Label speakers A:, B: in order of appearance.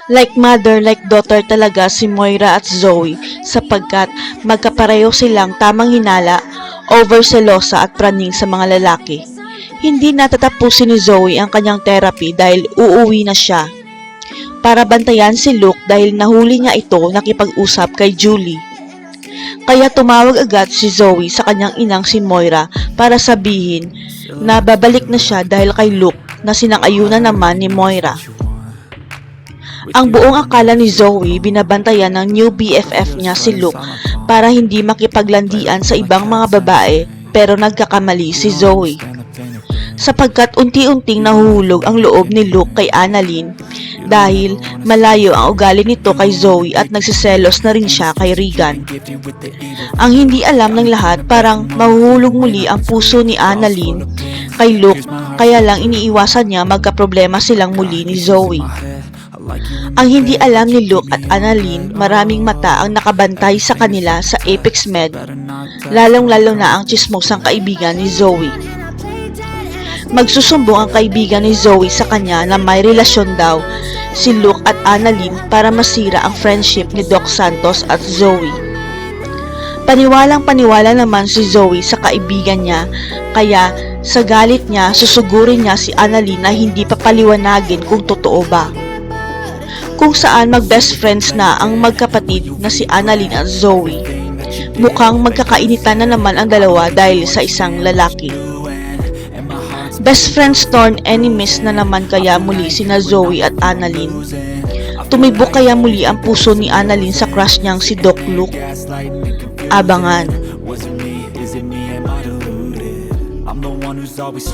A: Like mother, like daughter talaga si Moira at Zoe sapagkat magkapareho silang tamang hinala, overselosa at praning sa mga lalaki. Hindi natatapusin ni Zoe ang kanyang therapy dahil uuwi na siya para bantayan si Luke dahil nahuli niya ito nakipag-usap kay Julie. Kaya tumawag agad si Zoe sa kanyang inang si Moira para sabihin na babalik na siya dahil kay Luke na sinang-ayunan naman ni Moira. Ang buong akala ni Zoe binabantayan ng new BFF niya si Luke para hindi makipaglandian sa ibang mga babae pero nagkakamali si Zoe. Sapagkat unti-unting nahuhulog ang loob ni Luke kay Annalyn dahil malayo ang ugali nito kay Zoe at nagsiselos na rin siya kay Regan. Ang hindi alam ng lahat parang mahuhulog muli ang puso ni Annalyn kay Luke kaya lang iniiwasan niya magkaproblema silang muli ni Zoe. Ang hindi alam ni Luke at Annalyn, maraming mata ang nakabantay sa kanila sa Apex Med, lalong-lalo na ang tsismosang kaibigan ni Zoe. Magsusumbong ang kaibigan ni Zoe sa kanya na may relasyon daw si Luke at Annalyn para masira ang friendship ni Doc Santos at Zoe. Paniwalang-paniwala naman si Zoe sa kaibigan niya, kaya sa galit niya susugurin niya si Annalyn na hindi papaliwanagin kung totoo ba. Kung saan mag-best friends na ang magkapatid na si Annalyn at Zoe. Mukhang magkakainitan na naman ang dalawa dahil sa isang lalaki. Best friends torn enemies na naman kaya muli sina Zoe at Annalyn. Tumibok kaya muli ang puso ni Annalyn sa crush niyang si Doc Luke. Abangan.
B: I'm the one who's always